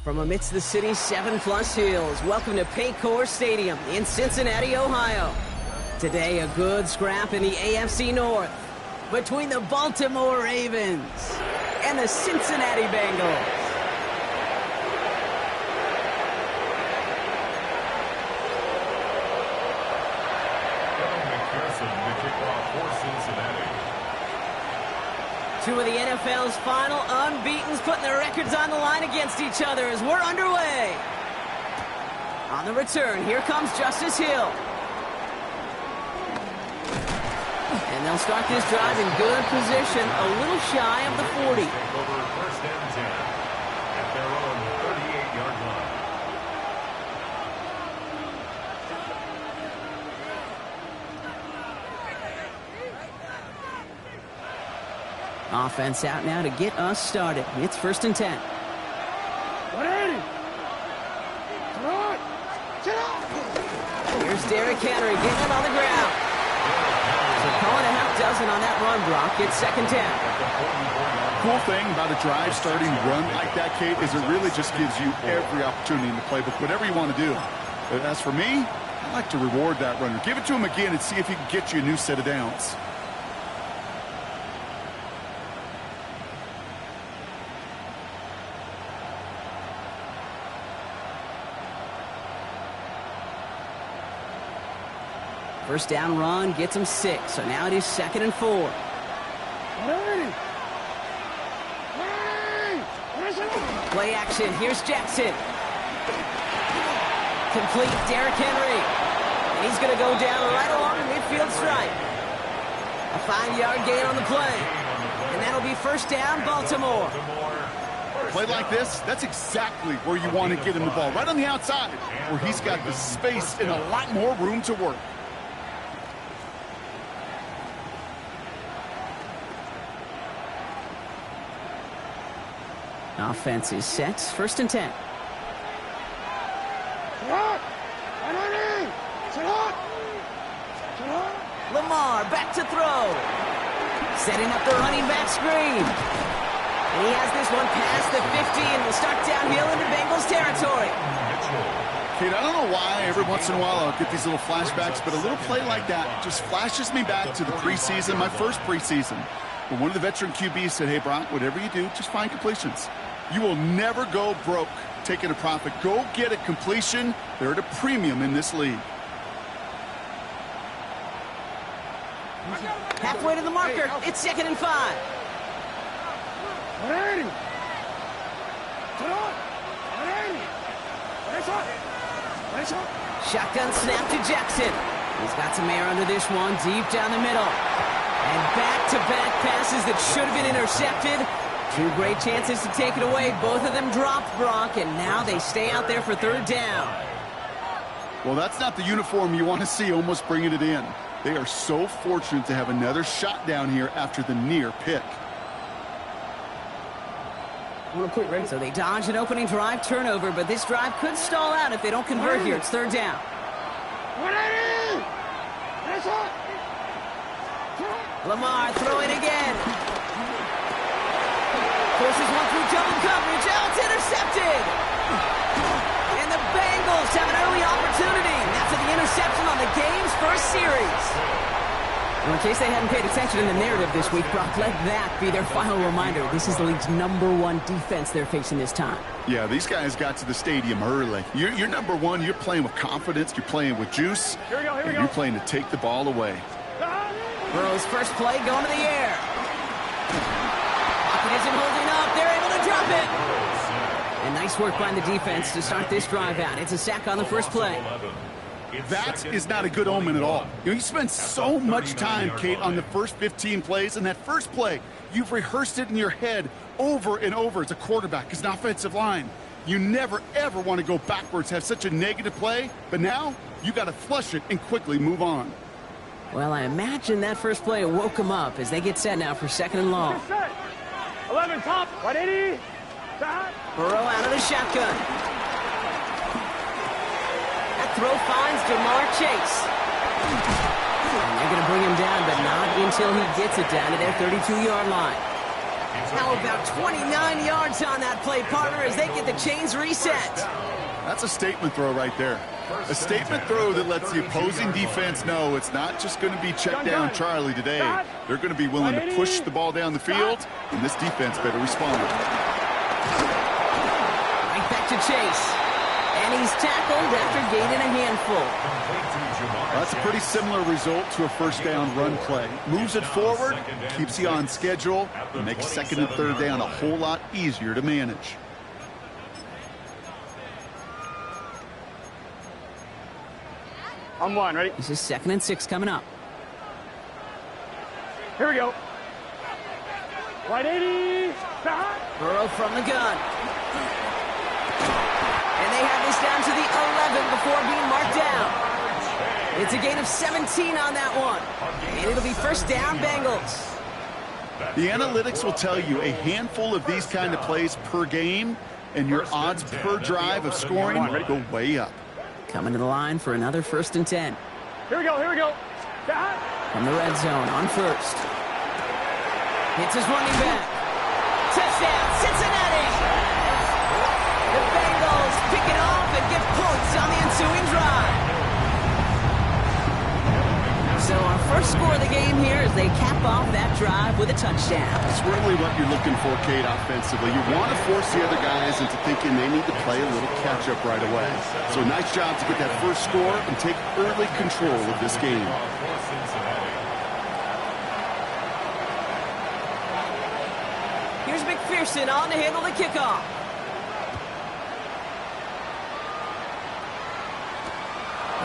From amidst the city's 7+ hills, welcome to Paycor Stadium in Cincinnati, Ohio. Today, a good scrap in the AFC North between the Baltimore Ravens and the Cincinnati Bengals. Two of the NFL's final unbeatens putting their records on the line against each other as we're underway. On the return, here comes Justice Hill. And they'll start this drive in good position, a little shy of the 40. First and 10 at their own 38-yard line. Offense out now to get us started. It's 1st and 10. Here's Derrick Henry getting it on the ground. So calling a half dozen on that run block. It's 2nd 10. Cool thing about a drive starting run like that, Kate, is it really just gives you every opportunity in the playbook, whatever you want to do. As for me, I like to reward that runner. Give it to him again and see if he can get you a new set of downs. First down run gets him 6, so now it is 2nd and 4. Play action, here's Jackson. Complete, Derrick Henry. And he's going to go down right along the midfield stripe. A 5-yard gain on the play. And that'll be 1st down, Baltimore. Play like this, that's exactly where you want to get him the ball. Right on the outside, where he's got the space and a lot more room to work. Offense is set. 1st and 10. Lamar back to throw. Setting up the running back screen. And he has this one past the 50 and will start downhill into Bengals territory. Kate, I don't know why every once in a while I'll get these little flashbacks, but a little play like that just flashes me back to the preseason, my first preseason. But one of the veteran QBs said, hey, Brock, whatever you do, just find completions. You will never go broke taking a profit. Go get a completion. They're at a premium in this league. Halfway to the marker. It's 2nd and 5. Shotgun snap to Jackson. He's got some air under this one, deep down the middle. And back-to-back passes that should have been intercepted. 2 great chances to take it away. Both of them dropped, Brock, and now they stay out there for 3rd down. Well, that's not the uniform you want to see almost bringing it in. They are so fortunate to have another shot down here after the near pick. So they dodge an opening drive turnover, but this drive could stall out if they don't convert here. It's 3rd down. Lamar throwing again. Forces one through double coverage. Oh, it's intercepted. And the Bengals have an early opportunity. That's the interception on the game's first series. Well, in case they hadn't paid attention in the narrative this week, Brock, let that be their final reminder. This is the league's #1 defense they're facing this time. Yeah, these guys got to the stadium early. You're number 1. You're playing with confidence. You're playing with juice. Here we go. You're playing to take the ball away. Burrow's first play going to the air. Pocket isn't holding up. They're able to drop it. And nice work by the defense to start this drive out. It's a sack on the first play. That is not a good omen at all. You spend so much time, Kate, on the first 15 plays, and that first play, you've rehearsed it in your head over and over as a quarterback, as an offensive line. You never, ever want to go backwards, have such a negative play, but now you got to flush it and quickly move on. Well, I imagine that first play woke them up as they get set now for 2nd and long. 11 top, 180. Burrow out of the shotgun. That throw finds Jamar Chase. And they're going to bring him down, but not until he gets it down to their 32-yard line. It's How about 29 yards on that play, partner, as they get the chains reset? That's a statement throw right there. A statement throw that lets the opposing defense know it's not just going to be check down Charlie today. They're going to be willing to push the ball down the field, and this defense better respond. Right back to Chase. And he's tackled after gaining a handful. That's a pretty similar result to a first down run play. Moves it forward, keeps you on schedule, and makes second and third down a whole lot easier to manage. On one, ready? This is 2nd and 6 coming up. Here we go. Wide 80. Burrow from the gun. And they have this down to the 11 before being marked down. It's a gain of 17 on that one. And it'll be first down, Bengals. The analytics will tell you a handful of these kind of plays per game, and your odds per drive of scoring go way up. Coming to the line for another 1st and 10. Here we go, here we go. From the red zone on first. Hits his running back. Touchdown, Cincinnati! The Bengals pick it off and get points on the ensuing drive. So our first score of the game here as they cap off that drive with a touchdown. It's really what you're looking for, Kate, offensively. You want to force the other guys into thinking they need to play a little catch-up right away. So nice job to get that first score and take early control of this game. Here's McPherson on to handle the kickoff.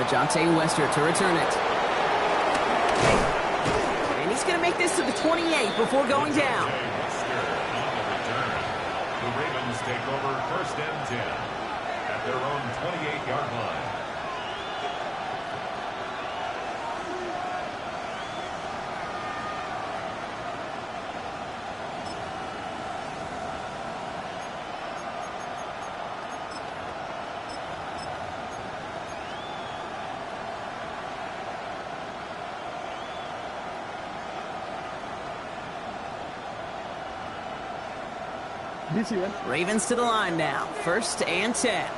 Ajante Wester to return it. And he's going to make this to the 28 before going down. The Ravens take over 1st and 10 at their own 28-yard line. Ravens to the line now. 1st and 10.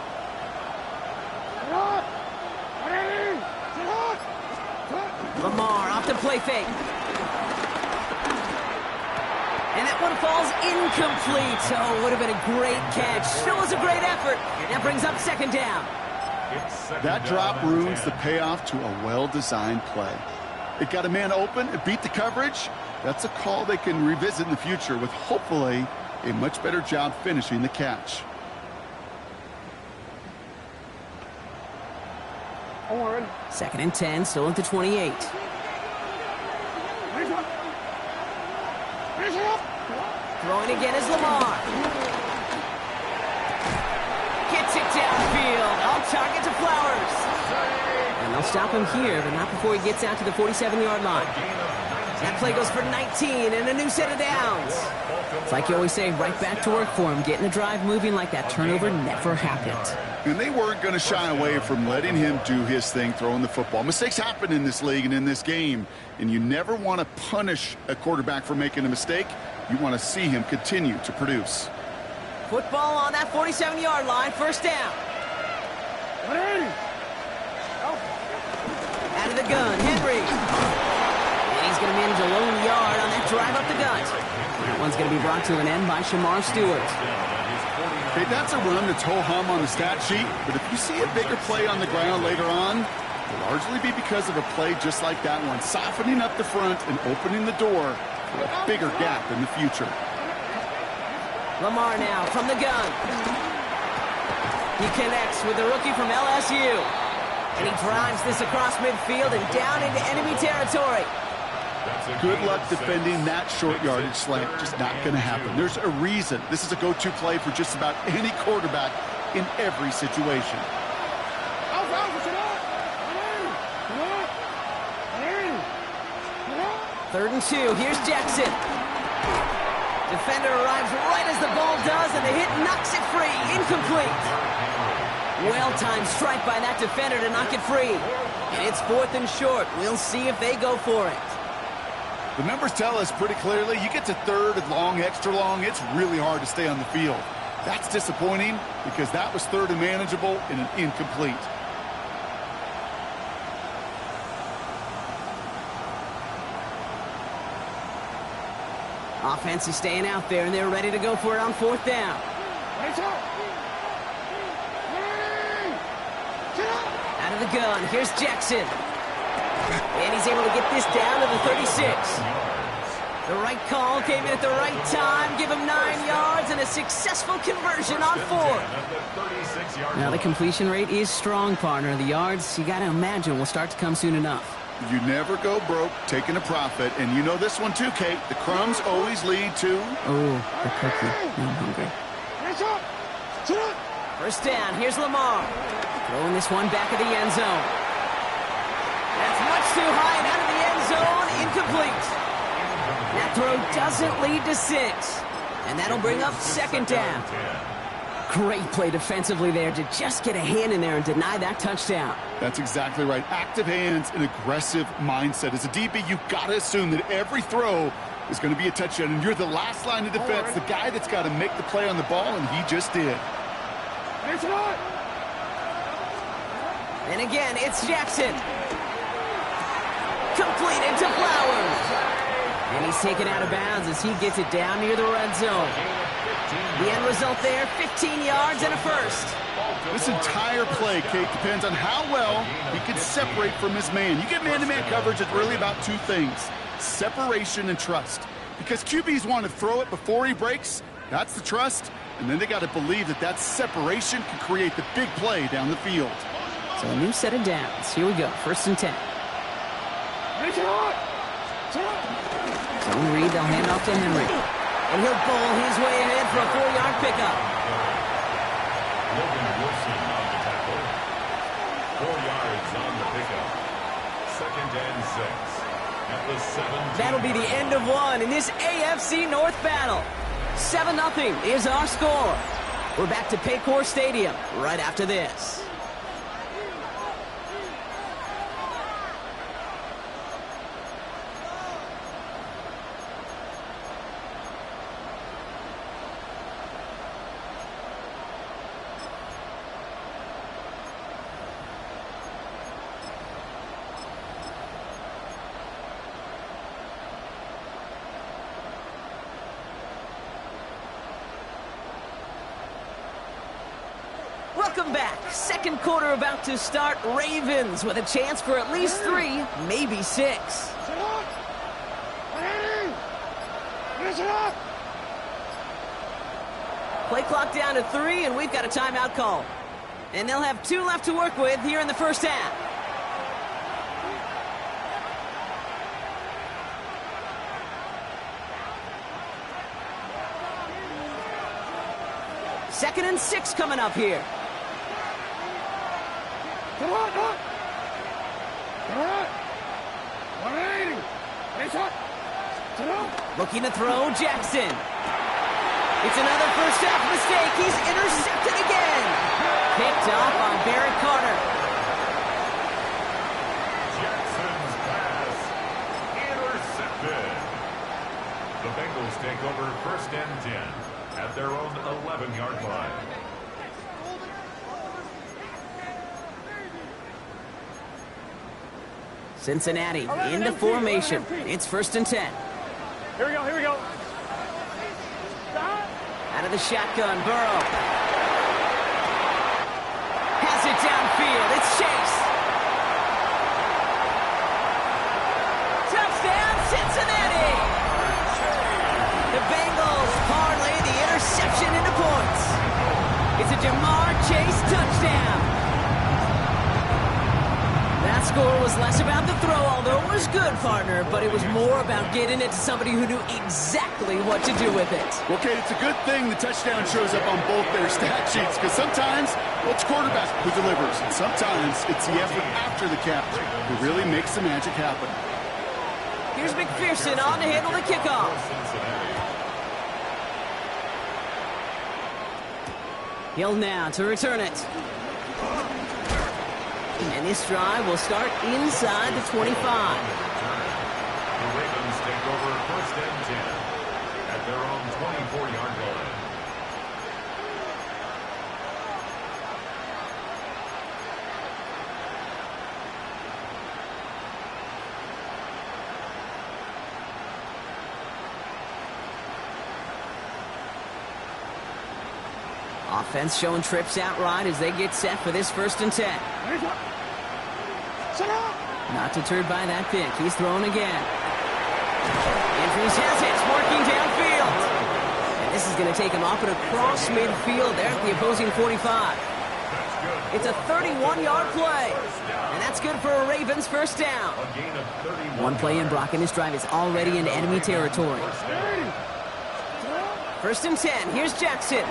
Lamar off the play fake. And that one falls incomplete. Oh, would have been a great catch. Still was a great effort. That brings up 2nd down. That drop ruins the payoff to a well-designed play. It got a man open, it beat the coverage. That's a call they can revisit in the future with hopefully a much better job finishing the catch. Second and 10, still at the 28. Throwing again is Lamar. Gets it downfield. On target to Flowers. And they'll stop him here, but not before he gets out to the 47-yard line. That play goes for 19 and a new set of downs. It's like you always say, right back to work for him, getting the drive moving like that turnover never happened. And they weren't going to shy away from letting him do his thing, throwing the football. Mistakes happen in this league and in this game, and you never want to punish a quarterback for making a mistake. You want to see him continue to produce. Football on that 47-yard line, 1st down. Out of the gun, Henry. And he's going to manage a lone yard on that drive up the gut. That one's going to be brought to an end by Shamar Stewart. Okay, that's a run that's ho-hum on the stat sheet, but if you see a bigger play on the ground later on, it'll largely be because of a play just like that one, softening up the front and opening the door for a bigger gap in the future. Lamar now from the gun. He connects with the rookie from LSU. And he drives this across midfield and down into enemy territory. Good luck defending that short yardage slant. Just not going to happen. There's a reason. This is a go-to play for just about any quarterback in every situation. 3rd and 2. Here's Jackson. Defender arrives right as the ball does, and the hit knocks it free. Incomplete. Well-timed strike by that defender to knock it free. And it's 4th and short. We'll see if they go for it. The numbers tell us pretty clearly, you get to third and long, extra long, it's really hard to stay on the field. That's disappointing because that was third and manageable and an incomplete. Offense is staying out there, and they're ready to go for it on fourth down. Out of the gun, here's Jackson. And he's able to get this down to the 36. The right call came in at the right time. Give him 9 yards and a successful conversion on fourth. Now the completion rate is strong, partner. The yards, you got to imagine, will start to come soon enough. You never go broke taking a profit, and you know this one too, Kate. The crumbs always lead to... Oh, the cookie. I'm hungry. First down, here's Lamar. Throwing this one back at the end zone. That's much too high and out of the end zone. Incomplete. That throw doesn't lead to 6. And that'll bring up second down. Great play defensively there to just get a hand in there and deny that touchdown. That's exactly right. Active hands and aggressive mindset. As a DB, you've got to assume that every throw is going to be a touchdown. And you're the last line of defense, the guy that's got to make the play on the ball, and he just did. And again, it's Jackson. Completed to Flowers. And he's taken out of bounds as he gets it down near the red zone. The end result there, 15 yards and a first. This entire play, Kate, depends on how well he can separate from his man. You get man-to-man coverage, it's really about 2 things, separation and trust. Because QBs want to throw it before he breaks, that's the trust, and then they got to believe that that separation can create the big play down the field. So a new set of downs. Here we go, first and 10. Zone read, they'll hand off to Henry. And he'll bowl his way ahead for a 4-yard pickup. Logan Wilson on the tackle. 4 yards on the pickup. Second and 6. At the 17. That'll be the end of one in this AFC North battle. 7-0 is our score. We're back to Paycor Stadium right after this. Welcome back. Second quarter about to start. Ravens with a chance for at least 3, maybe 6. Play clock down to 3, and we've got a timeout call. And they'll have 2 left to work with here in the first half. Second and 6 coming up here. Looking to throw, Jackson. It's another first half mistake. He's intercepted again. Picked off on Barrett Carter. Jackson's pass intercepted. The Bengals take over first and 10 at their own 11-yard line. Cincinnati into formation. It's first and 10. Here we go. Out of the shotgun, Burrow. Has it downfield. It's Chase. Touchdown, Cincinnati! The Bengals parlay the interception into points. It's a Jamar Chase touchdown. That score was less about the throw, although it was good, partner, but it was more about getting it to somebody who knew exactly what to do with it. Okay, it's a good thing the touchdown shows up on both their stat sheets, because sometimes it's quarterback who delivers, and sometimes it's the effort after the catch who really makes the magic happen. Here's McPherson on to handle the kickoff. Hill now to return it. And this drive will start inside the 25. The Ravens take Offense showing trips outright as they get set for this 1st and 10. Not deterred by that pick. He's throwing again. Andrews has it, working downfield. And this is going to take him off and across midfield there at the opposing 45. It's a 31-yard play. And that's good for a Ravens 1st down. One play in, Brock, and this drive is already into enemy territory. 1st and 10. Here's Jackson.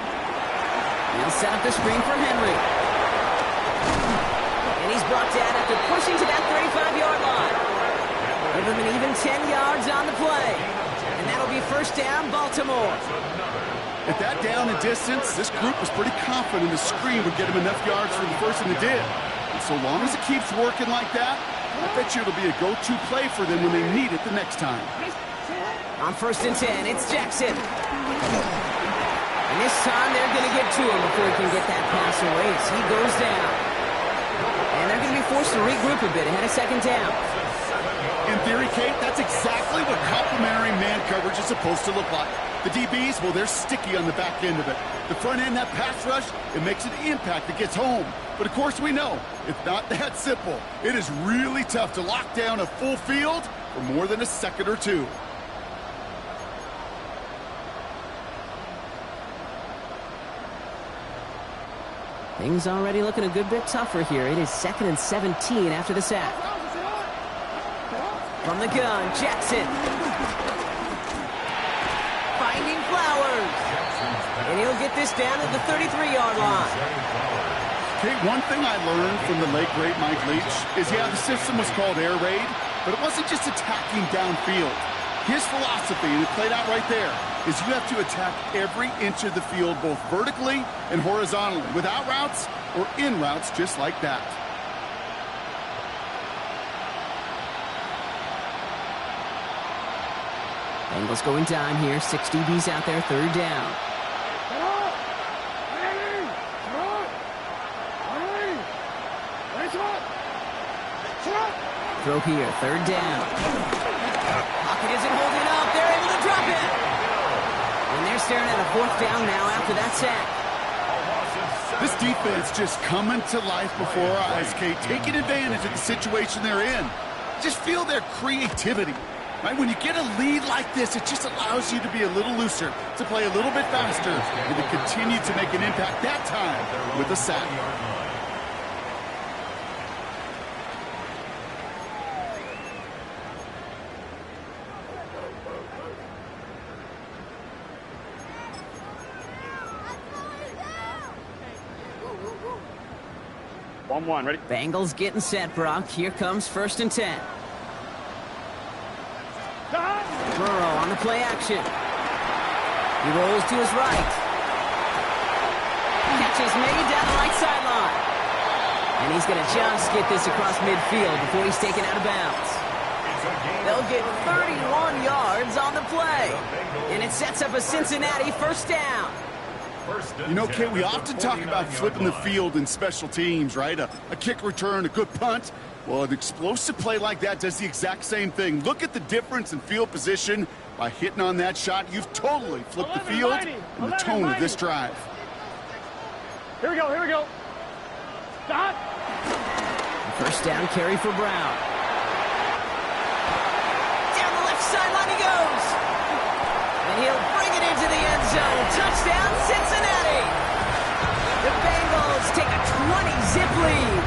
He'll set up the screen for Henry. And he's brought down after pushing to that 35-yard line. Give him an even 10 yards on the play. And that'll be 1st down, Baltimore. At that down and distance, this group was pretty confident the screen would get him enough yards for the first, and it did. And so long as it keeps working like that, I bet you it'll be a go-to play for them when they need it the next time. On 1st and 10, it's Jackson. And this time they're going to get to him before he can get that pass away as he goes down. And they're going to be forced to regroup a bit ahead of 2nd down. In theory, Kate, that's exactly what complementary man coverage is supposed to look like. The DBs, well, they're sticky on the back end of it. The front end, that pass rush, it makes an impact that gets home. But of course we know, it's not that simple. It is really tough to lock down a full field for more than a second or two. Things already looking a good bit tougher here. It is 2nd and 17 after the sack. From the gun, Jackson. Finding Flowers. And he'll get this down at the 33-yard line. Okay, one thing I learned from the late, great Mike Leach is, yeah, the system was called air raid, but it wasn't just attacking downfield. His philosophy, and it played out right there, is you have to attack every inch of the field, both vertically and horizontally, without routes or in routes just like that. Bengals going down here. 6 DBs out there, 3rd down. Throw here, 3rd down. Pocket isn't holding up. They're able to drop it. And they're staring at a 4th down now after that sack. This defense just coming to life before our eyes, Kate, taking advantage of the situation they're in. Just feel their creativity. Right? When you get a lead like this, it just allows you to be a little looser, to play a little bit faster, and to continue to make an impact that time with a sack. One, ready? Bengals getting set, Brock. Here comes 1st and 10. Burrow on the play action. He rolls to his right. Catch is made down the right sideline. And he's going to just get this across midfield before he's taken out of bounds. They'll get 31 yards on the play. And it sets up a Cincinnati 1st down. You know, Kate, we often talk about flipping the field in special teams, right? A kick return, a good punt. Well, an explosive play like that does the exact same thing. Look at the difference in field position. By hitting on that shot, you've totally flipped the field and the tone of this drive. Here we go. Stop. 1st down carry for Brown. Down the left sideline he goes. And he'll bring it into the end zone. Touchdown, Cincinnati. The Bengals take a 20-zip lead.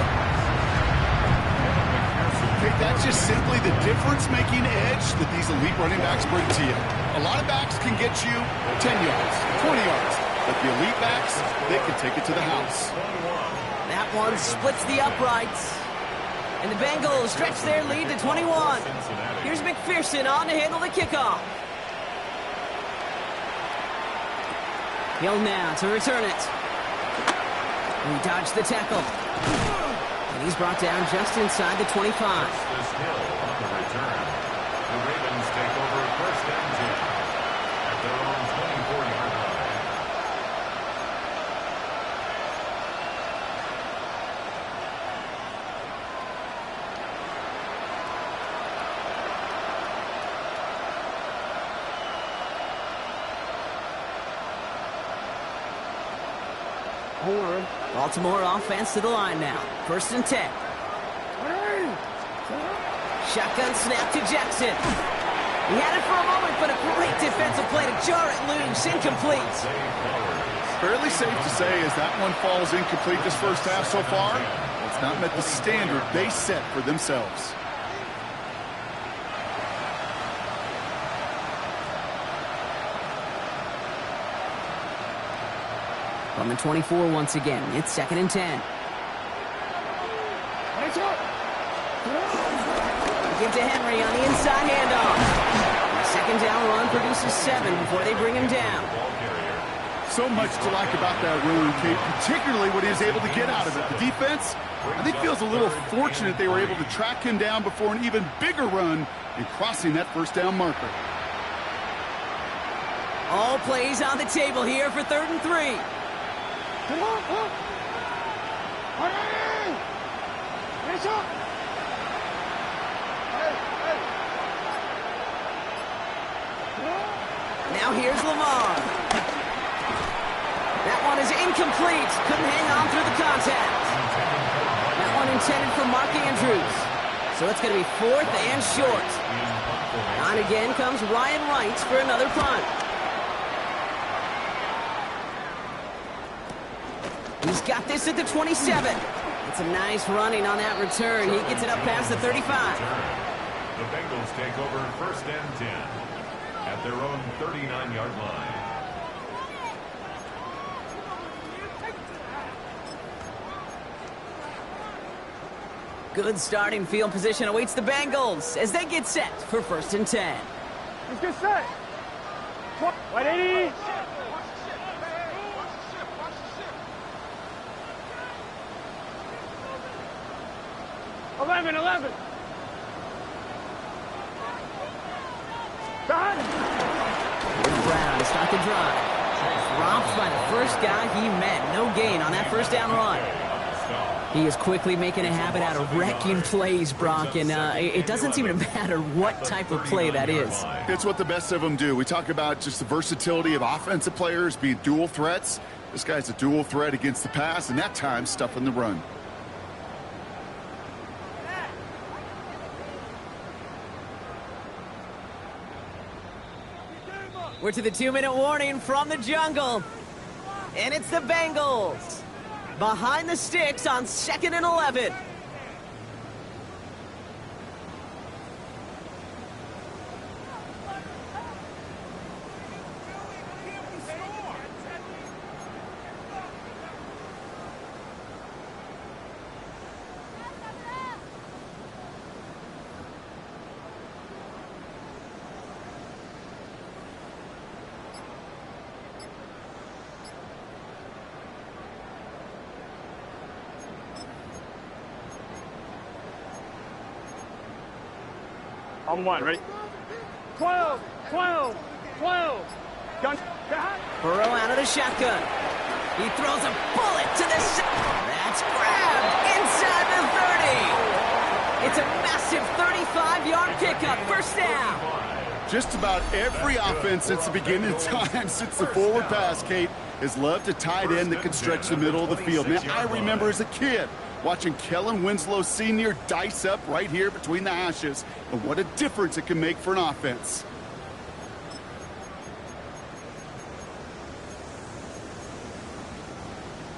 That's just simply the difference-making edge that these elite running backs bring to you. A lot of backs can get you 10 yards, 20 yards, but the elite backs, they can take it to the house. That one splits the uprights. And the Bengals stretch their lead to 21. Here's McPherson on to handle the kickoff. Hill now to return it. He dodged the tackle. And he's brought down just inside the 25. Hill on the return. The Ravens take over 1st and 10 at their own 24-yard line. Baltimore offense to the line now. 1st and 10. Shotgun snap to Jackson. He had it for a moment, but a great defensive play to jar it loose. Incomplete. Fairly safe to say as that one falls incomplete this first half so far, it's not met the standard they set for themselves. From the 24 once again, it's 2nd and 10. Give to Henry on the inside handoff. The 2nd down run produces 7 before they bring him down. So much to like about that run, Kate, particularly what he was able to get out of it. The defense, I think, feels a little fortunate they were able to track him down before an even bigger run in crossing that 1st down marker. All plays on the table here for 3rd and 3. Now here's Lamar. That one is incomplete. Couldn't hang on through the contact. That one intended for Mark Andrews. So it's going to be 4th and short. On again comes Ryan Wright for another punt. He's got this at the 27. It's a nice running on that return. He gets it up past the 35. The Bengals take over 1st and 10 at their own 39-yard line. Good starting field position awaits the Bengals as they get set for 1st and 10. Let's get set. 180. Eleven. Brown to start the drive. Dropped by the first guy he met. No gain on that 1st down run. He is quickly making a habit out of wrecking plays, Brock, and it doesn't seem to matter what type of play that is. It's what the best of them do. We talk about just the versatility of offensive players being dual threats. This guy's a dual threat against the pass, and that time stuffing the run. We're to the 2-minute warning from the jungle. And it's the Bengals. Behind the sticks on 2nd and 11. On 1, ready? 12. Gun. Burrow out of the shotgun. He throws a bullet to the That's grabbed inside the 30. It's a massive 35-yard pickup. 1st down. Just about every offense since the beginning of time, since the forward pass, Kate, has loved a tight end that can stretch the middle of the field. Man, I remember as a kid watching Kellen Winslow Sr. dice up right here between the hashes, and what a difference it can make for an offense.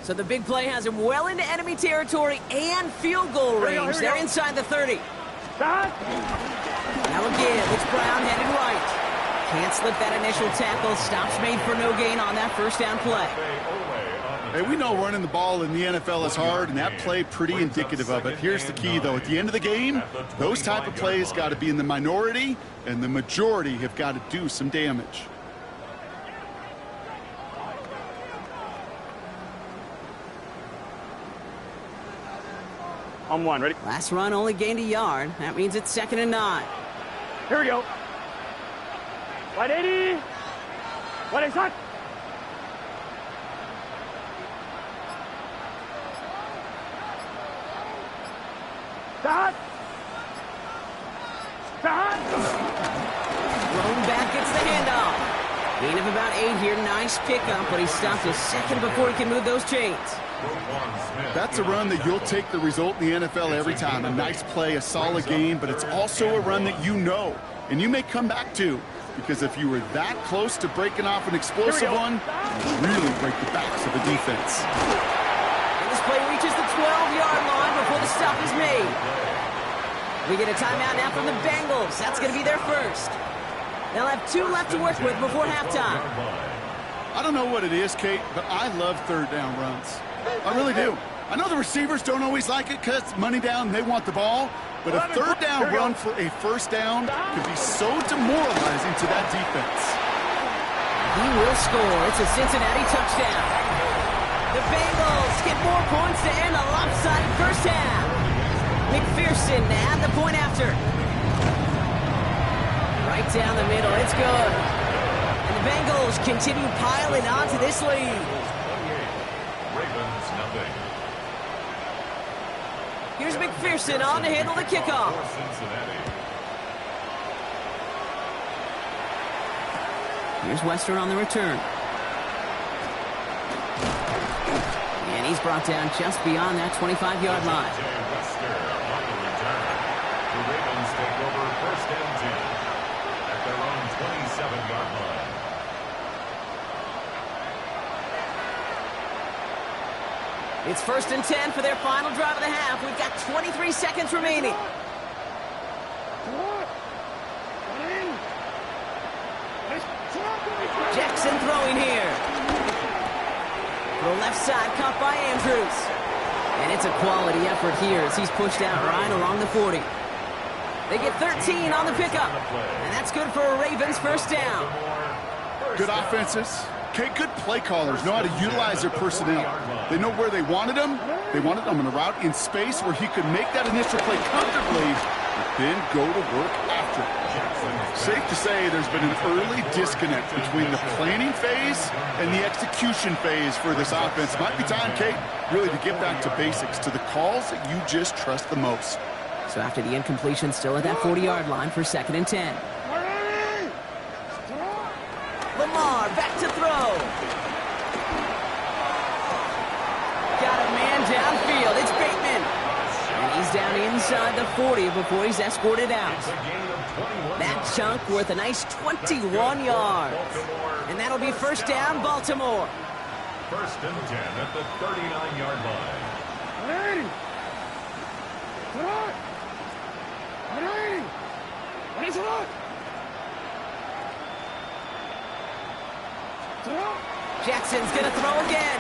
So the big play has him well into enemy territory and field goal range. They're inside the 30. Stop. Now again, it's Brown headed right. Can't slip that initial tackle. Stops made for no gain on that 1st down play. Hey, we know running the ball in the NFL is hard, and that play pretty indicative of it. Here's the key, though. At the end of the game, those type of plays got to be in the minority, and the majority have got to do some damage. On 1, ready? Last run only gained a yard. That means it's 2nd and 9. Here we go. 180. 180. Start. Thrown back gets the handoff. Gain of about 8 here. Nice pickup, but he stopped a second before he can move those chains. That's a run that you'll take the result in the NFL every time. A nice play, a solid game, but it's also a run that you know and you may come back to, because if you were that close to breaking off an explosive one, you really break the backs of the defense. And this play reaches the 12-yard line before the stop is made. We get a timeout now from the Bengals. That's going to be their first. They'll have 2 left to work with before halftime. I don't know what it is, Kate, but I love third down runs. I really do. I know the receivers don't always like it because it's money down and they want the ball, but a third down run for a first down can be so demoralizing to that defense. He will score. It's a Cincinnati touchdown. The Bengals get more points to end a lopsided first half. McPherson to add the point after. Right down the middle. It's good. And the Bengals continue piling onto this lead. Ravens nothing. Here's McPherson on to handle the kickoff. Here's Wester on the return. And he's brought down just beyond that 25-yard line. Wester on the return. The Ravens take over first and 10 at their own 27-yard line. It's first and 10 for their final drive of the half. We've got 23 seconds remaining. Jackson throwing here. To the left side, caught by Andrews. And it's a quality effort here as he's pushed out right along the 40. They get 13 on the pickup. And that's good for a Ravens first down. Good offenses. Okay, good play callers know how to utilize their personnel. They know where they wanted him. They wanted him in a route in space where he could make that initial play comfortably, but then go to work after it. Safe to say there's been an early disconnect between the planning phase and the execution phase for this offense. Might be time, Kate, really to get back to basics, to the calls that you just trust the most. So after the incompletion, still at that 40-yard line for second and 10. Lamar back to throw. Got a man downfield. It's Bateman. And he's down inside the 40 before he's escorted out. That chunk worth a nice 21 yards. And that'll be first down, Baltimore. First and 10 at the 39-yard line. Jackson's going to throw again.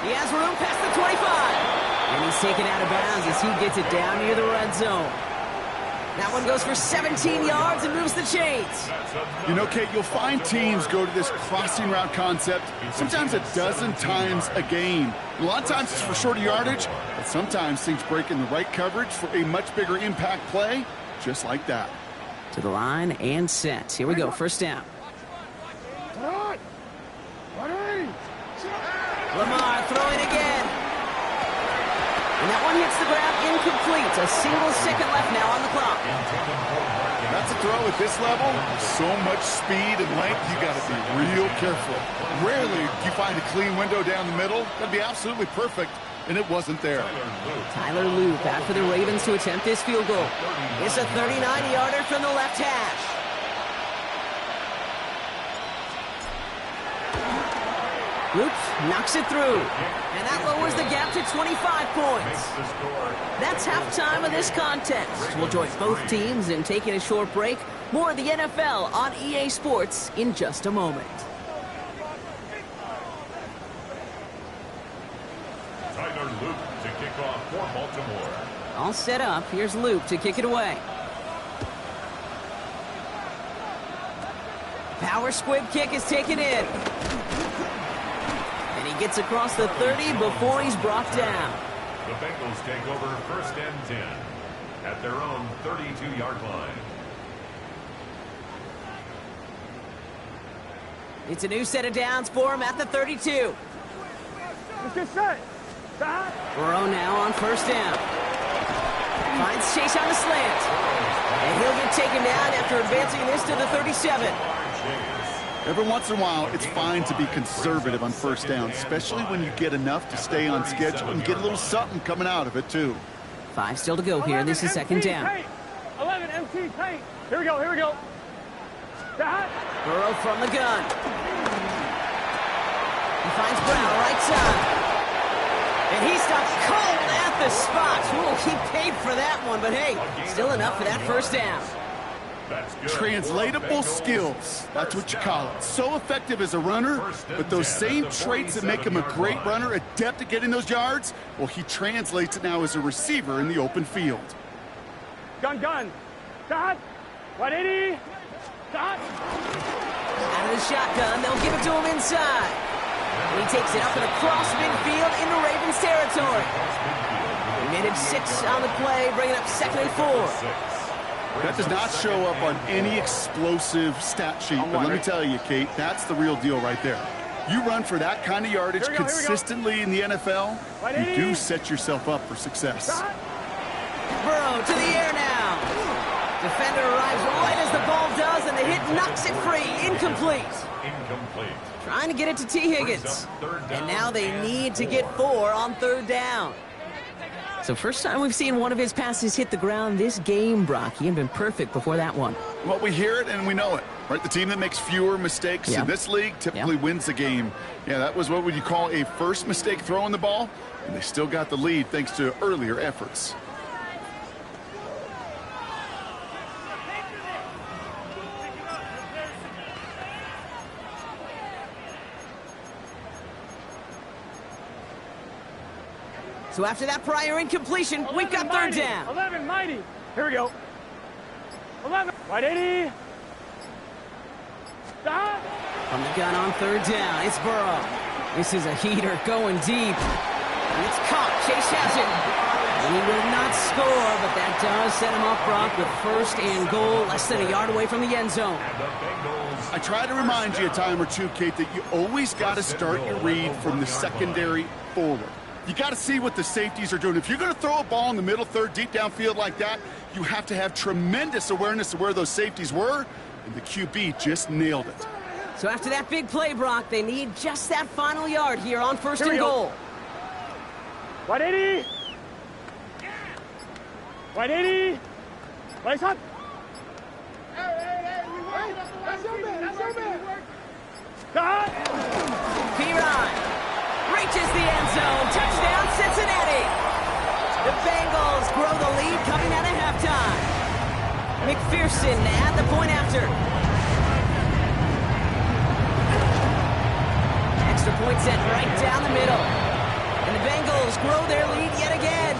He has room past the 25. And he's taken out of bounds as he gets it down near the red zone. That one goes for 17 yards and moves the chains. You know, Kate, you'll find teams go to this crossing route concept sometimes a dozen times a game. A lot of times it's for shorter yardage, but sometimes things break in the right coverage for a much bigger impact play, just like that. To the line and set. Here we go, first down. Lamar throwing again. And that one hits the ground incomplete. A single second left now on the clock. That's a throw at this level. So much speed and length, you got to be real careful. Rarely do you find a clean window down the middle. That'd be absolutely perfect, and it wasn't there. Tyler Loop out for the Ravens to attempt this field goal. It's a 39-yarder from the left hash. Loop knocks it through. And that lowers the gap to 25 points. That's halftime of this contest. We'll join both teams in taking a short break. More of the NFL on EA Sports in just a moment. Tyler Loop to kick off for Baltimore. All set up. Here's Loop to kick it away. Power squib kick is taken in. And he gets across the 30 before he's brought down. The Bengals take over first and 10 at their own 32-yard line. It's a new set of downs for him at the 32. Let's get set. Burrow now on first down. Finds Chase on the slant. And he'll get taken down after advancing this to the 37. Every once in a while, it's fine to be conservative on first down, especially when you get enough to stay on schedule and get a little something coming out of it, too. 5 still to go here. This is second down. 11 MT tight. Here we go, here we go. Burrow from the gun. He finds Brown right side. And he stops cold at the spot. Ooh, he paid for that one, but hey, still enough for that first down. Translatable skills. That's what you call it. So effective as a runner, but those same traits that make him a great runner, adept at getting those yards, well, he translates it now as a receiver in the open field. Gun. Dot. 180. Dot. Out of the shotgun, they'll give it to him inside. And he takes it up and across midfield into Ravens territory. He made it 6 on the play, bringing up 2nd and 4. That does not show up on any explosive stat sheet, but let me tell you, Kate, that's the real deal right there. You run for that kind of yardage consistently in the NFL, you do set yourself up for success. Burrow to the air now. Defender arrives right as the ball does, and the hit knocks it free. Incomplete. Trying to get it to T. Higgins. And now they need to get 4 on 3rd down. So first time we've seen one of his passes hit the ground this game, Brock. He had been perfect before that one. Well, we hear it and we know it, right? The team that makes fewer mistakes in this league typically wins the game. Yeah, that was what would you call a first mistake throwing the ball, and they still got the lead thanks to earlier efforts. So after that prior incompletion, we've got 3rd down. 11, mighty. Here we go. 11, right 80. Stop. From the gun on 3rd down, it's Burrow. This is a heater going deep. And it's caught. Chase has it. And he will not score, but that does set him up, Brock, with 1st and goal, less than a yard away from the end zone. I try to remind you a time or two, Kate, that you always got to start your read from the secondary forward. You got to see what the safeties are doing. If you're going to throw a ball in the middle third, deep downfield like that, you have to have tremendous awareness of where those safeties were, and the QB just nailed it. So after that big play, Brock, they need just that final yard here on 1st and goal. 180. 180. Place up. That's your man. Cut. P-Ryan reaches the end zone. Touchdown, Cincinnati. The Bengals grow the lead coming out of halftime. McPherson at the point after. Extra point set right down the middle. And the Bengals grow their lead yet again.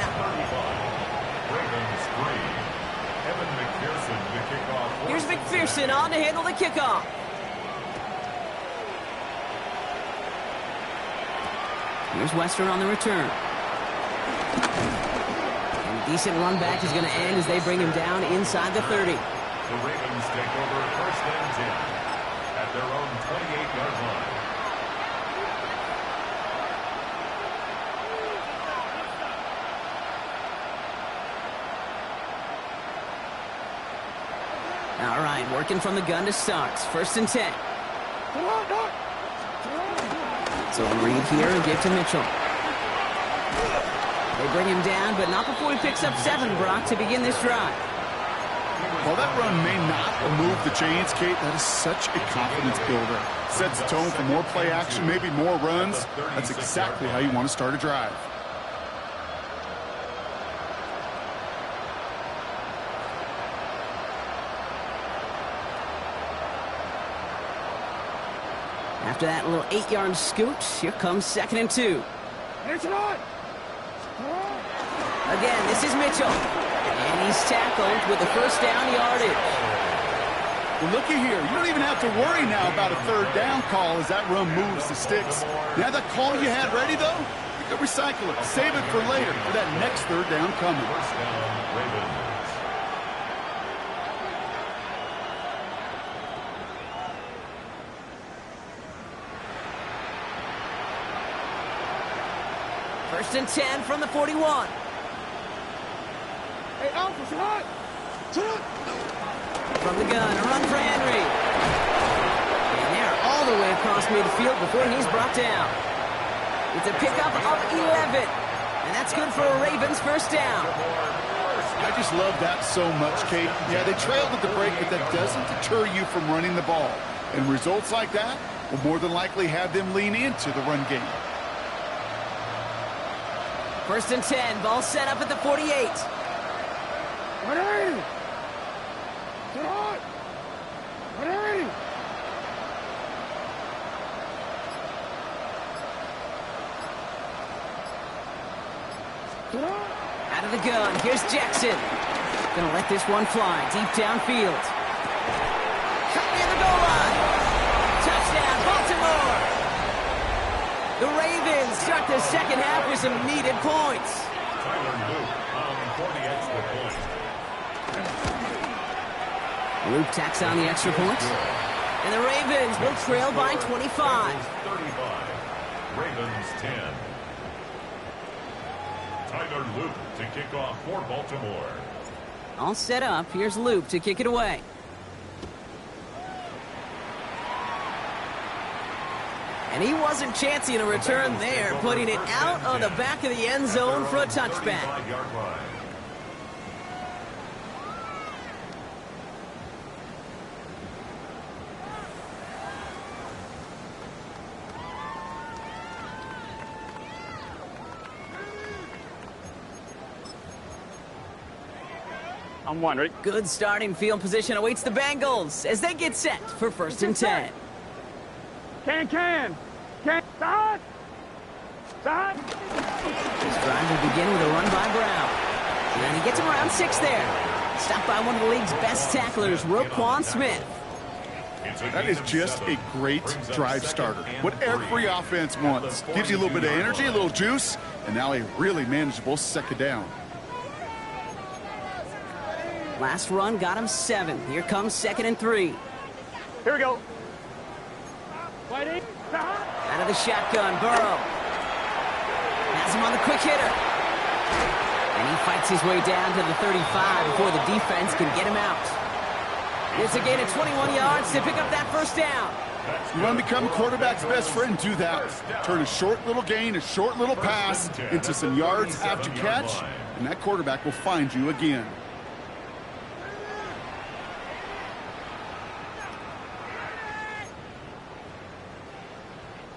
Here's McPherson on to handle the kickoff. Here's Western on the return. And a decent run back is going to end as they bring him down inside the 30. The Ravens take over 1st and 10 at their own 28-yard line. All right, working from the gun to start. 1st and 10. So read here and give to Mitchell. They bring him down, but not before he picks up 7, Brock, to begin this drive. While that run may not move the chains, Kate, that is such a confidence builder. Sets the tone for more play action, maybe more runs. That's exactly how you want to start a drive. After that little 8-yard scoot, here comes 2nd and 2. Again, this is Mitchell. And he's tackled with the 1st down yardage. Well, looky here. You don't even have to worry now about a 3rd down call as that run moves the sticks. Now that call you had ready, though, you can recycle it. Save it for later for that next 3rd down coming. 1st down, Ravens. First and 10 from the 41. Hey, Alpha, shot! From the gun, a run for Henry. And they're all the way across midfield before he's brought down. It's a pickup of 11. And that's good for a Ravens first down. I just love that so much, Kate. Yeah, they trailed at the break, but that doesn't deter you from running the ball. And results like that will more than likely have them lean into the run game. First and 10, ball set up at the 48. Ready! Get on! Ready! Get on! Out of the gun, here's Jackson. Gonna let this one fly deep downfield. Cut near the goal line. Touchdown, Baltimore. The Ravens start the second half with some needed points. Tyler Luke for the extra point. Luke tacks on the extra point. And the Ravens will trail by 25. 35. Ravens 10. Tyler Luke to kick off for Baltimore. All set up. Here's Luke to kick it away. And he wasn't chancing a return there, putting it out on the back of the end zone for a touchback. I'm one, ready? Good starting field position awaits the Bengals as they get set for first and 10. Can! Start! Start! This drive will begin with a run by Brown. And he gets him around 6 there. Stopped by one of the league's best tacklers, Roquan Smith. That is just a great drive starter. What every offense wants. Gives you a little bit of energy, a little juice, and now a really manageable second down. Last run got him 7. Here comes second and 3. Here we go. Waiting. Start! Out of the shotgun, Burrow. Has him on the quick hitter. And he fights his way down to the 35 before the defense can get him out. It's a gain of 21 yards to pick up that first down. You want to become a quarterback's best friend, do that. Turn a short little gain, a short little pass into some yards after catch, and that quarterback will find you again.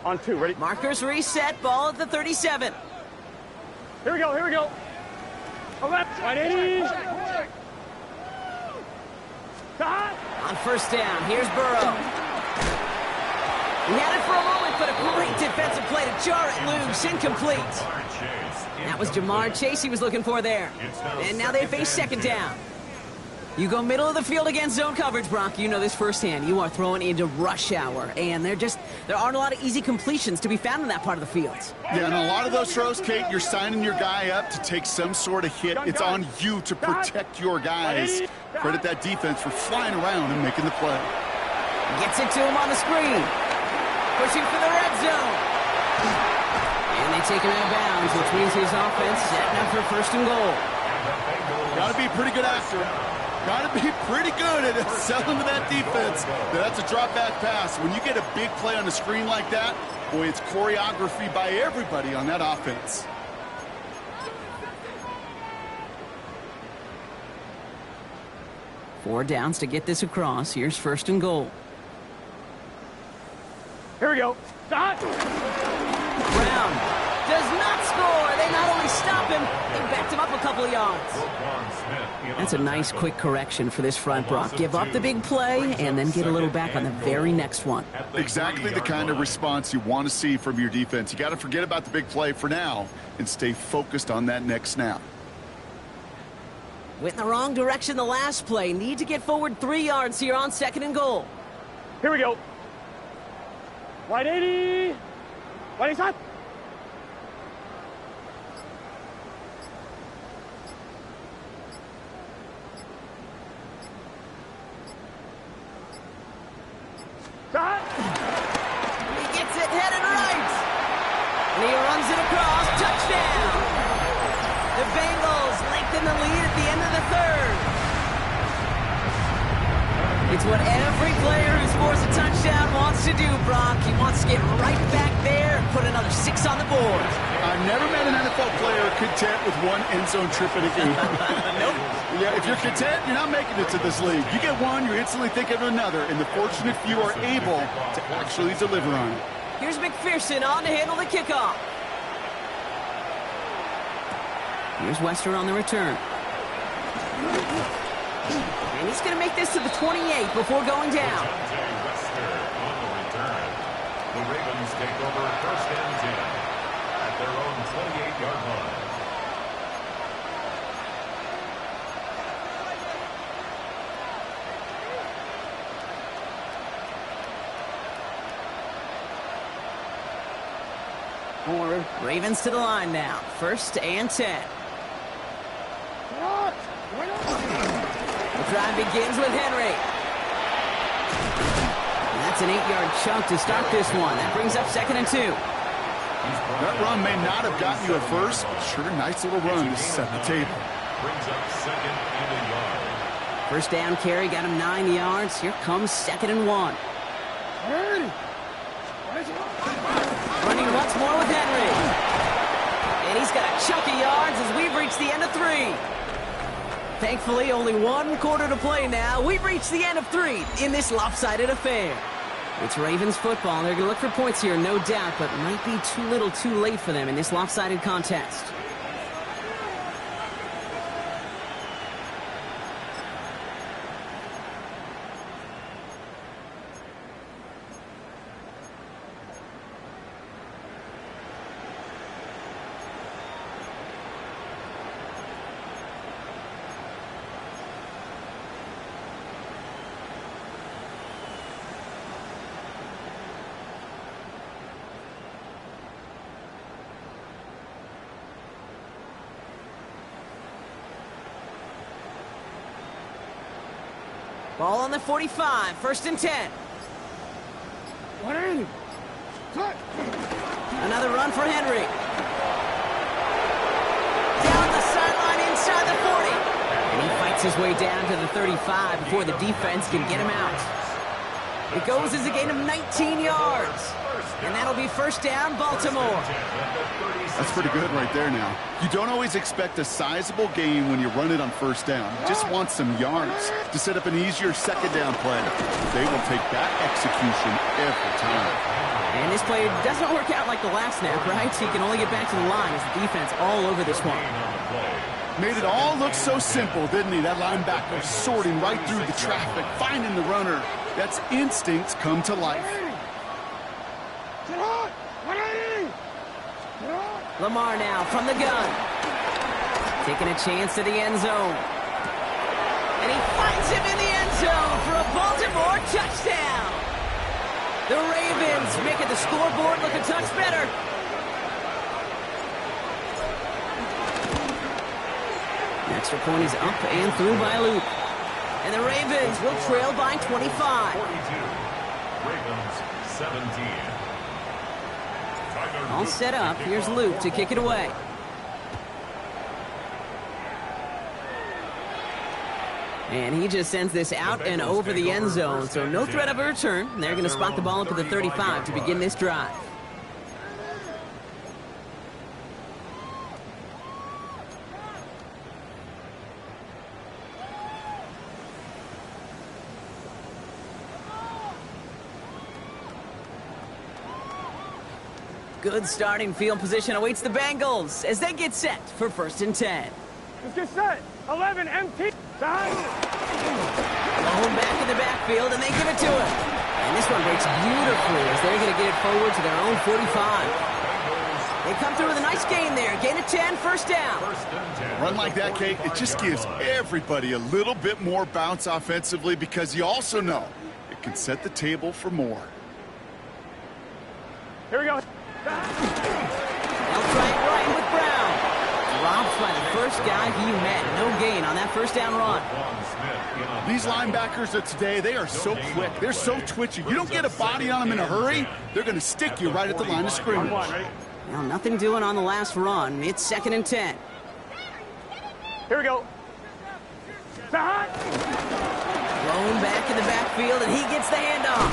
On 2, ready? Markers reset, ball at the 37. Here we go. Go left. 180. Start! On first down, here's Burrow. He had it for a moment, but a great defensive play to jar it loose, incomplete. That was Jamar Chase he was looking for there. And now they face second down. You go middle of the field against zone coverage, Brock. You know this firsthand. You are throwing into rush hour, and there aren't a lot of easy completions to be found in that part of the field. Yeah, and a lot of those throws, Kate, you're signing your guy up to take some sort of hit. It's on you to protect your guys. Credit that defense for flying around and making the play. Gets it to him on the screen. Pushing for the red zone. And they take him out of bounds, which means his offense setting up for first and goal. Got to be pretty good after him. Got to be pretty good at selling to that defense. That's a drop-back pass. When you get a big play on the screen like that, boy, it's choreography by everybody on that offense. Four downs to get this across. Here's first and goal. Here we go. Start! Brown does not score. They not only stop him, they backed him up a couple of yards. That's a nice quick correction for this front, Brock. Give up the big play and then get a little back on the very next one. Exactly the kind of response you want to see from your defense. You got to forget about the big play for now and stay focused on that next snap. Went in the wrong direction the last play. Need to get forward 3 yards here on second and goal. Here we go. 180. 180. Start! He gets it headed right. And he runs it across. Touchdown! The Bengals lengthen the lead at the end of the third. It's what every player who scores a touchdown wants to do, Brock. He wants to get right back there and put another 6 on the board. I've never met an NFL player content with one end zone trip in a game. Nope. Yeah, if you're content, you're not making it to this league. You get one, you're instantly thinking of another, and the fortunate few are able to actually deliver on it. Here's McPherson on to handle the kickoff. Here's Wester on the return. And he's going to make this to the 28 before going down. Wester on the return. The Ravens take over 1st and 10 at their own 28-yard line. Ravens to the line now. 1st and 10. The drive begins with Henry. And that's an 8-yard chunk to start this one. That brings up 2nd and 2. That run may not have gotten you at first, but sure, nice little run to set the table. Brings up 2nd and a yard. 1st down carry got him 9 yards. Here comes 2nd and 1. Running once more with Henry. And he's got a chunk of yards as we've reached the end of 3. Thankfully, only 1 quarter to play now. We've reached the end of 3 in this lopsided affair. It's Ravens football, and they're going to look for points here, no doubt, but might be too little too late for them in this lopsided contest. Ball on the 45, 1st and 10. Another run for Henry. Down the sideline inside the 40. And he fights his way down to the 35 before the defense can get him out. It goes as a gain of 19 yards. And that'll be 1st down, Baltimore. That's pretty good right there now. You don't always expect a sizable gain when you run it on 1st down. You just want some yards to set up an easier 2nd down play. They will take that execution every time. And this play doesn't work out like the last snap, right? He can only get back to the line as the defense all over this one. Made it all look so simple, didn't he? That linebacker sorting right through the traffic, finding the runner. That's instincts come to life. Lamar now from the gun. Taking a chance to the end zone. And he finds him in the end zone for a Baltimore touchdown. The Ravens making the scoreboard look a touch better. The extra point is up and through by Luke. And the Ravens will trail by 25. 42. Ravens 17. All set up. Here's Luke to kick it away. And he just sends this out and over the end zone, so no threat of a return. They're going to spot the ball up at the 35 to begin this drive. Good starting field position awaits the Bengals as they get set for 1st and 10. Let's get set. 11 empty. Time. Ball back in the backfield, and they give it to him. And this one breaks beautifully as they're going to get it forward to their own 45. They come through with a nice gain there. Gain of 10, 1st down. A run like that, Kate, it just gives everybody a little bit more bounce offensively because you also know it can set the table for more. Here we go. They'll try it right with Brown. Drops by the first guy he met. No gain on that 1st down run. These linebackers of today, they are so quick. They're so twitchy. You don't get a body on them in a hurry, they're going to stick you right at the line of scrimmage. Well, nothing doing on the last run. It's 2nd and 10. Here we go. The Thrown back in the backfield, and he gets the handoff.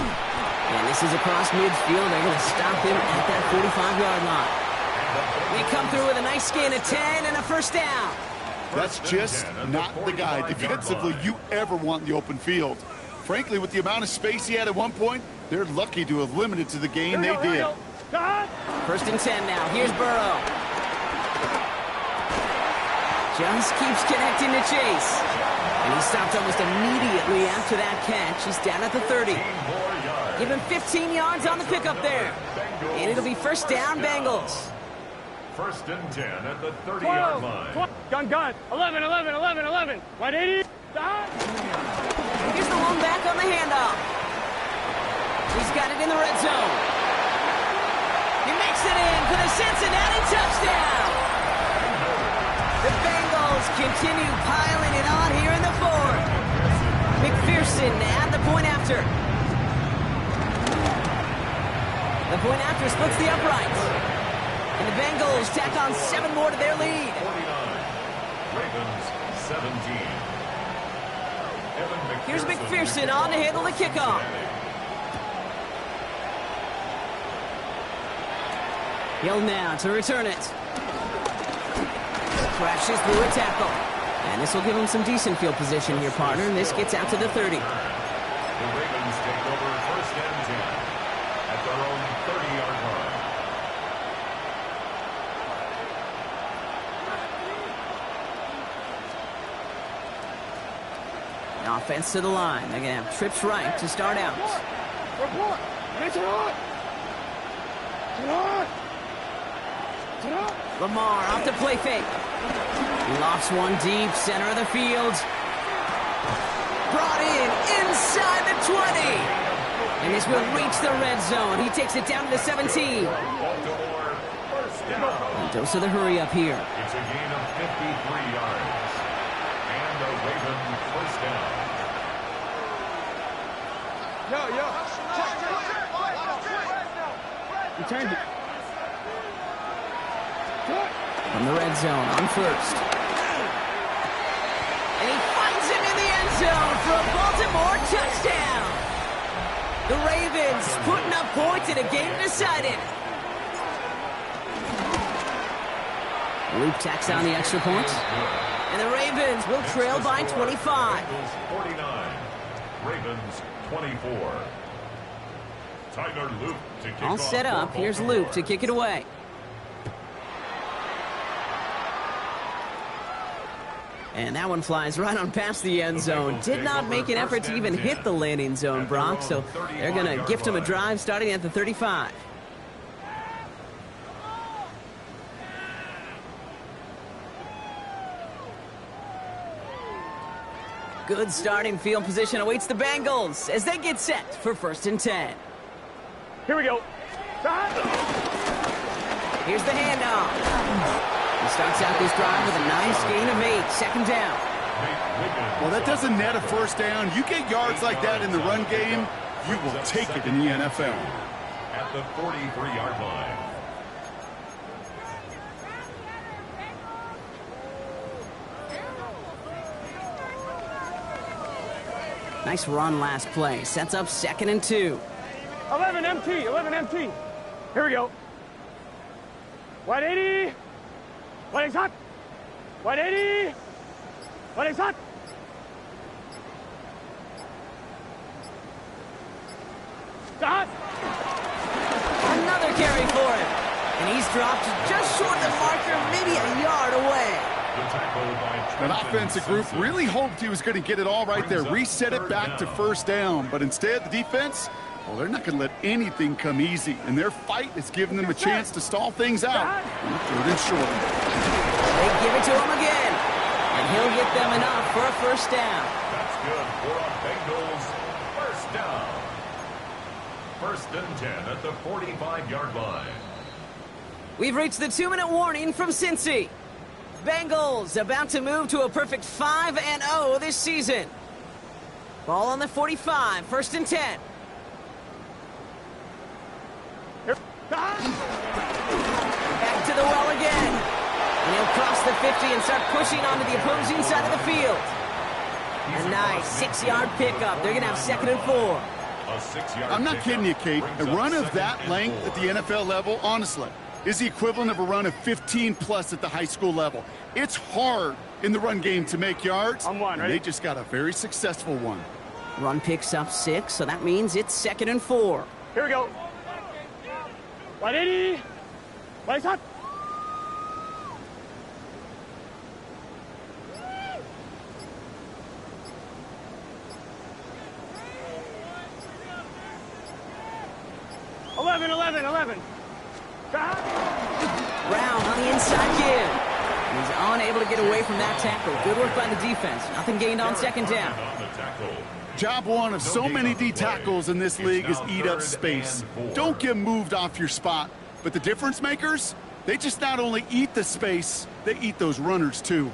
And this is across midfield. They're going to stop him at that 45-yard line. We come through with a nice gain of 10 and a first down. That's just not the guy defensively you ever want in the open field. Frankly, with the amount of space he had at one point, they're lucky to have limited to the gain they did. First and 10 now. Here's Burrow. Just keeps connecting to Chase. And he stopped almost immediately after that catch. He's down at the 30. Give him 15 yards on the pickup there. And it'll be first down, Bengals. First and 10 at the 30-yard line. Gun. 11. 180. Here's the one back on the handoff. He's got it in the red zone. He makes it in for the Cincinnati touchdown. The Bengals continue piling it on here in the fourth. McPherson at the point after. The point after splits the uprights. And the Bengals tack on 7 more to their lead. 49. Ravens 17. Here's McPherson on to handle the kickoff. Hill now to return it. Crashes through a tackle. And this will give him some decent field position here, partner. And this gets out to the 30. The Ravens take over first and 10 at their own 30-yard line. Offense to the line. They're going to have trips right to start out. Lamar off the play fake. He lofts one deep, center of the field. Brought in inside the 20. And this will reach the red zone. He takes it down to the 17. A dose of the hurry up here. It's a gain of 53 yards. And a Raven first down. He turned it. From the red zone on first. And he finds him in the end zone for a Baltimore touchdown. The Ravens putting up points in a game decided. Luke tacks on the extra point. And the Ravens will trail by 25. 49. Ravens 24. Tyler Luke to kick All off set up. for Here's Baltimore. Luke to kick it away. And that one flies right on past the end zone. Did not make an effort to even hit the landing zone, Brock. So they're going to gift him a drive starting at the 35. Good starting field position awaits the Bengals as they get set for first and 10. Here we go. Here's the handoff. He starts out this drive with a nice gain of 8. Second down. Well, that doesn't net a first down. You get yards like that in the run game, you will take it in the NFL. At the 43-yard line. Nice run last play. Sets up second and 2. 11 MT. Here we go. 180. What is hot? 180. What is hot? Stop. Another carry for him. And he's dropped just short of the marker, maybe a yard away. That offensive group really hoped he was going to get it all right there, reset it back to first down. But instead, the defense, well, they're not going to let anything come easy. And their fight is giving them a chance to stall things out. Third and short. They give it to him again. And he'll get them enough for a first down. That's good for a Bengals first down. First and 10 at the 45-yard line. We've reached the 2-minute warning from Cincy. Bengals about to move to a perfect 5-0 this season. Ball on the 45, first and 10. Back to the well again. And he'll cross the 50 and start pushing onto the opposing side of the field. A nice 6-yard pickup. They're going to have 2nd and 4. I'm not kidding you, Kate. A run of that length at the NFL level, honestly, is the equivalent of a run of 15-plus at the high school level. It's hard in the run game to make yards, and they just got a very successful one. Run picks up 6, so that means it's 2nd and 4. Here we go. 180. Place hot. Eleven. Brown on the inside give. He's unable to get away from that tackle. Good work by the defense. Nothing gained on 2nd down. Job one of so many D tackles in this league is eat up space. Don't get moved off your spot. But the difference makers, they just not only eat the space, they eat those runners too.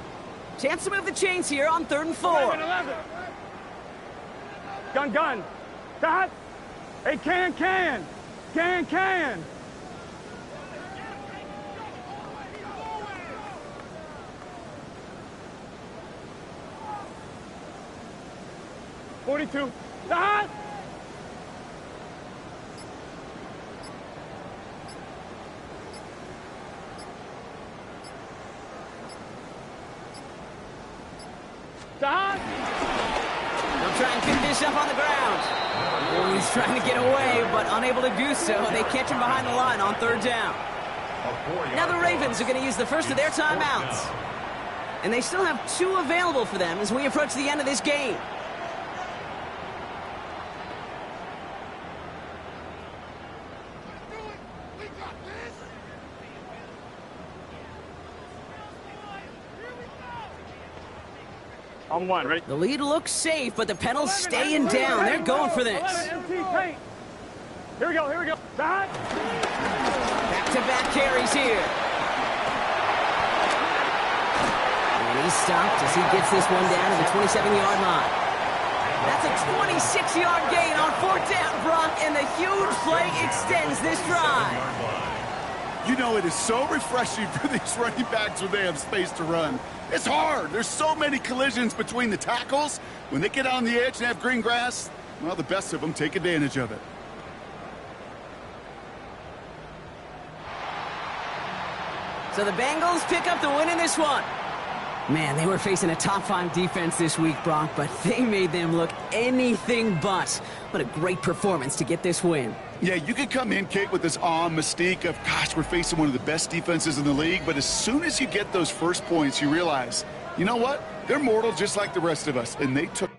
Chance to move the chains here on 3rd and 4. 11. Gun. Dot. Hey, can. 42. Dot. They'll try and pick this up on the ground. Oh, he's trying to get away, but unable to do so. They catch him behind the line on 3rd down. Now the Ravens are going to use the first of their timeouts. And they still have 2 available for them as we approach the end of this game. On 1, ready? The lead looks safe, but the pedals staying down. They're going for this. Here we go. Back-to-back carries here. And he's stopped as he gets this one down to the 27-yard line. That's a 26-yard gain on 4th down, Brock, and the huge play extends this drive. You know, it is so refreshing for these running backs when they have space to run. It's hard. There's so many collisions between the tackles. When they get on the edge and have green grass, well, the best of them take advantage of it. So the Bengals pick up the win in this one. Man, they were facing a top-5 defense this week, Brock, but they made them look anything but. What a great performance to get this win. Yeah, you could come in, Kate, with this awe and mystique of, gosh, we're facing one of the best defenses in the league, but as soon as you get those first points, you realize, you know what? They're mortal just like the rest of us, and they took